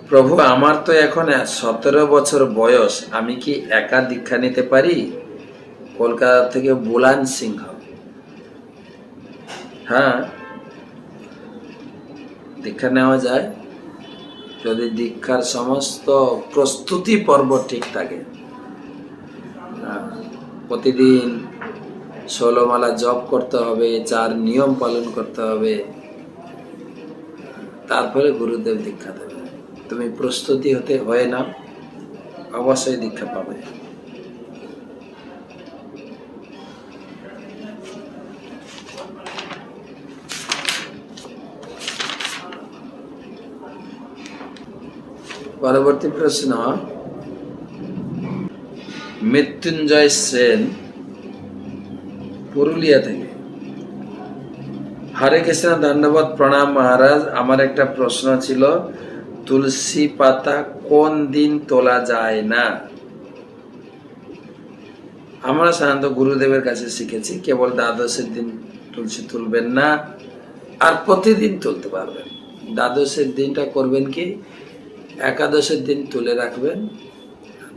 প্রভু, আমার তো এখন 17 বছর বয়স, আমি কি একা দীক্ষা নিতে পারি? কলকাতা থেকে বুলান সিংহ। হ্যাঁ, দীক্ষা নেওয়া যায় যদি দীক্ষার সমস্ত প্রস্তুতি পর্ব ঠিক থাকে। প্রতিদিন 16 মালা জপ করতে হবে, 4 নিয়ম পালন করতে হবে, তারপরে গুরুদেব দীক্ষা দেবে। তুমি প্রস্তুতি হয়ে নাও, অবশ্যই দীক্ষা পাবে। পরবর্তী প্রশ্ন, মৃত্যুঞ্জয় সেন, পুরুলিয়া থেকে। হরে কৃষ্ণ, ধন্যবাদ, প্রণাম মহারাজ। আমার একটা প্রশ্ন ছিল, তুলসী পাতা কোন দিন তোলা যায় না? আমরা সাধারণত গুরুদেবের কাছে শিখেছি কেবল দ্বাদশের দিন তুলসী তুলবেন না, আর প্রতিদিন তুলতে পারবেন। দ্বাদশের দিনটা করবেন কি, একাদশের দিন তুলে রাখবেন,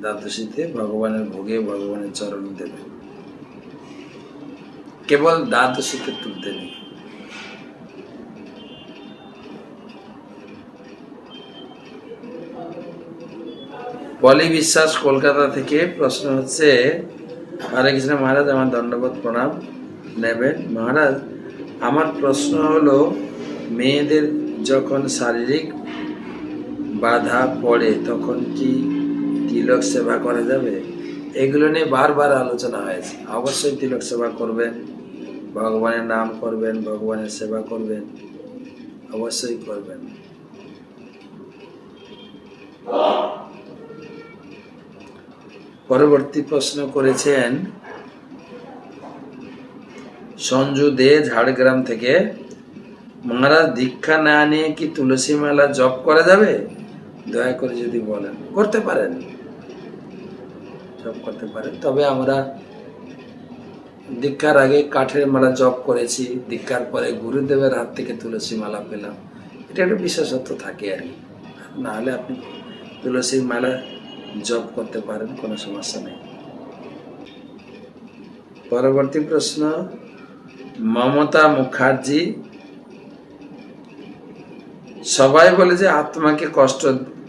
দ্বাদশীতে ভগবানের ভোগে ভগবানের চরণ দেবেন। কেবল দ্বাদশীতে তুলতে নেই। পলি বিশ্বাস, কলকাতা থেকে। প্রশ্ন হচ্ছে, হরে কৃষ্ণ মহারাজ, আমার দণ্ডবোধ প্রণাম নেবেন। মহারাজ, আমার প্রশ্ন হলো, মেয়েদের যখন শারীরিক বাধা পড়ে তখন কি তিলক সেবা করা যাবে? এগুলো নিয়ে বারবার আলোচনা হয়েছে। অবশ্যই তিলক সেবা করবেন, ভগবানের নাম করবেন, ভগবানের সেবা করবেন, অবশ্যই করবেন। পরবর্তী প্রশ্ন করেছেন সঞ্জু দে, ঝাড়গ্রাম থেকে। মহারাজ, দীক্ষা না নিয়ে কি তুলসী মালা জপ করা যাবে? দয়া করে যদি বলেন। করতে পারেন, জপ করতে পারেন। তবে আমরা দীক্ষার আগে কাঠের মালা জপ করেছি, দীক্ষার পরে গুরুদেবের হাত থেকে তুলসী মালা পেলাম, এটা একটা বিশেষত্ব থাকে আর কি। নাহলে আপনি তুলসীর মালা জপ করতে পারেন, কোনো সমস্যা নেই। পরবর্তী প্রশ্ন, মমতা মুখার্জি। সবাই বলে যে আত্মাকে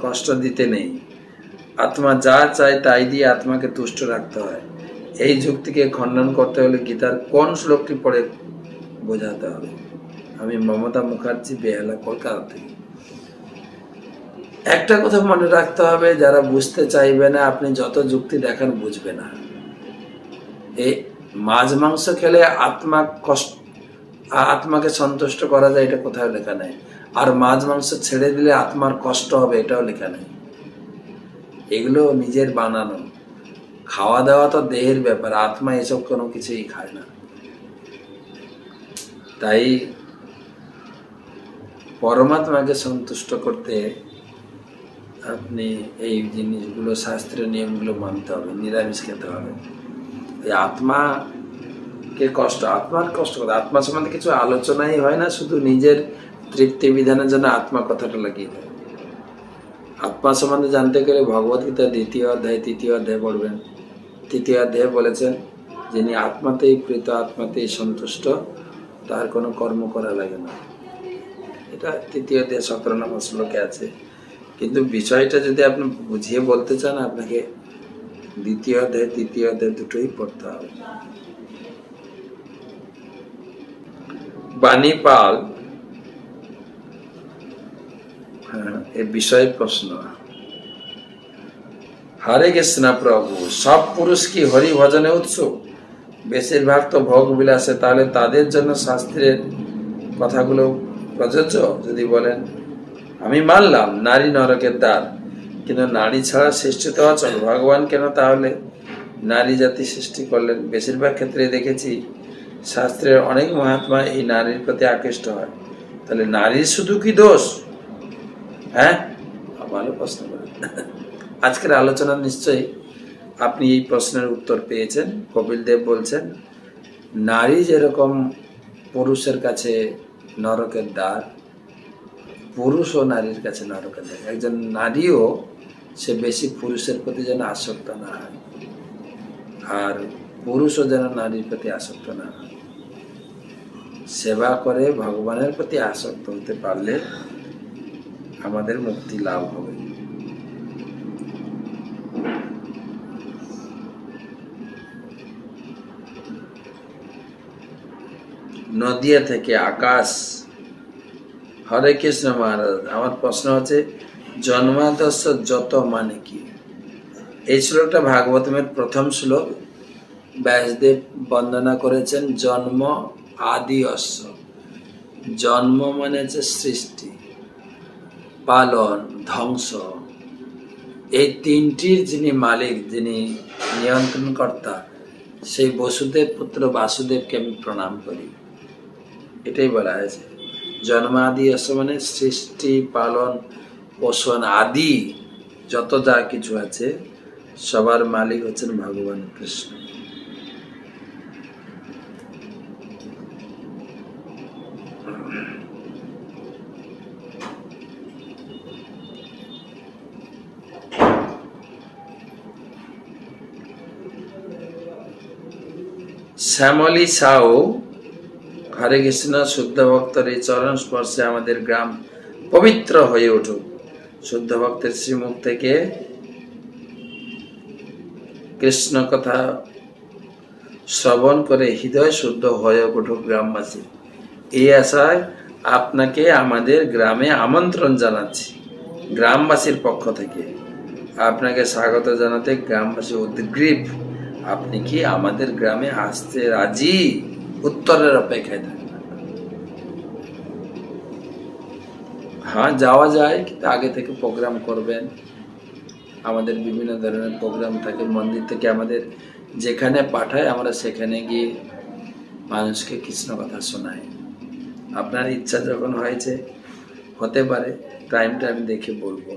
কষ্ট দিতে নেই, আত্মা যা চায় তাই দিয়ে আত্মাকে তুষ্ট রাখতে হয়। এই যুক্তিকে খণ্ডন করতে হলে গীতার কোন শ্লোকটি পড়ে বোঝাতে হবে? আমি মমতা মুখার্জি, বেহালা, কলকাতা থেকে। একটা কথা মনে রাখতে হবে, যারা বুঝতে চাইবে না, আপনি যত যুক্তি দেখান বুঝবে না। এই মাছ মাংস খেলে আত্মাকে সন্তুষ্ট করা যায়, এটা কোথাও লেখা নেই। আর মাছ মাংস ছেড়ে দিলে আত্মার কষ্ট হবে, এটাও লেখা নেই। এগুলো নিজের বানানো। খাওয়া দাওয়া তো দেহের ব্যাপার, আত্মা এসব কোনো কিছুই খায় না। তাই পরমাত্মাকে সন্তুষ্ট করতে আপনি এই জিনিসগুলো, শাস্ত্রীয় নিয়মগুলো মানতে হবে, নিরামিষ খেতে হবে। এই আত্মার কষ্ট করে, আত্মা সম্বন্ধে কিছু আলোচনাই হয় না, শুধু নিজের তৃপ্তি বিধানের জন্য আত্মা কথাটা লাগিয়ে দেয়। আত্মা সম্বন্ধে জানতে গেলে ভগবদ্গীতা 2য় অধ্যায় 3য় অধ্যায় পড়বেন। 3য় অধ্যায়ে বলেছেন, যিনি আত্মাতেই প্রীত, আত্মাতেই সন্তুষ্ট, তার কোনো কর্ম করা লাগে না। এটা 3য় অধ্যায় 17 নম্বর শ্লোকে আছে। কিন্তু বিষয়টা যদি আপনি বুঝিয়ে বলতে চান, আপনাকে 2য় অধ্যায় 3য় অধ্যায় দুটোই পড়তে হবে। বাণী পাল, এই বিষয় প্রশ্ন। হরে কৃষ্ণ প্রভু, সব পুরুষ কি হরি ভজনে উৎসুক? বেশিরভাগ তো ভোগ বিলাসে, তাহলে তাদের জন্য শাস্ত্রের কথাগুলো প্রযোজ্য? যদি বলেন। আমি মানলাম নারী নরকের দ্বার, কিন্তু নারী ছাড়া সৃষ্টি তো অচল। ভগবান কেন তাহলে নারী জাতি সৃষ্টি করলেন? বেশিরভাগ ক্ষেত্রে দেখেছি শাস্ত্রের অনেক মহাত্মা এই নারীর প্রতি আকৃষ্ট হয়। তাহলে নারীর শুধু কি দোষ? হ্যাঁ, ভালো প্রশ্ন করেন। আজকের আলোচনা নিশ্চয়ই আপনি এই প্রশ্নের উত্তর পেয়েছেন। কপিল দেব বলছেন, নারী যেরকম পুরুষের কাছে নরকের দ্বার, পুরুষ ও নারীর কাছে নরকে থাকে। একজন নারীও সে বেশি পুরুষের প্রতি যেন আসক্ত না হয়, আর পুরুষও যেন নারীর প্রতি আসক্ত না হয়। সেবা করে ভগবানের প্রতি আসক্ত হতে পারলে আমাদের মুক্তি লাভ হবে। নদিয়া থেকে আকাশ। হরে কৃষ্ণ মহারাজ, আমার প্রশ্ন হচ্ছে জন্মাদর্শ যত মানে কি? এই শ্লোকটা ভাগবতমের প্রথম শ্লোক। ব্যাসদেব বন্দনা করেছেন জন্ম আদি অশ্ব। জন্ম মানে হচ্ছে সৃষ্টি, পালন, ধ্বংস, এই তিনটির যিনি মালিক, যিনি নিয়ন্ত্রণকর্তা, সেই বসুদেব পুত্র বাসুদেবকে আমি প্রণাম করি। এটাই বলা হয়েছে। জন্মাদি অশ্ব মানে সৃষ্টি, পালন, পোষণ আদি যত যা কিছু আছে সবার মালিক হচ্ছেন ভগবান কৃষ্ণ। শ্যামলী সাউ, হরে কৃষ্ণ। শুদ্ধ ভক্তের এই চরণ স্পর্শে আমাদের গ্রাম পবিত্র হয়ে উঠুক। শুদ্ধ ভক্তের শ্রীমুখ থেকে কৃষ্ণ কথা শ্রবণ করে হৃদয় শুদ্ধ হয়ে উঠুক গ্রামবাসী। এই আশায় আপনাকে আমাদের গ্রামে আমন্ত্রণ জানাচ্ছি। গ্রামবাসীর পক্ষ থেকে আপনাকে স্বাগত জানাতে গ্রামবাসী উদ্গ্রীব। আপনি কি আমাদের গ্রামে আসতে রাজি? উত্তরের অপেক্ষায় থাকবেন। হ্যাঁ, যাওয়া যায়, কিন্তু আগে থেকে প্রোগ্রাম করবেন। আমাদের বিভিন্ন ধরনের প্রোগ্রাম থাকে মন্দির থেকে, আমাদের যেখানে পাঠায় আমরা সেখানে গিয়ে মানুষকে কৃষ্ণ কথা শোনাই। আপনার ইচ্ছা যখন হয়েছে, হতে পারে, টাইমটা আমি দেখে বলবো।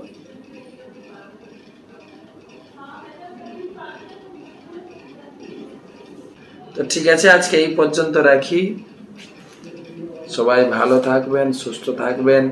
তো ঠিক আছে, আজকে এই পর্যন্ত রাখি। সবাই ভালো থাকবেন, সুস্থ থাকবেন।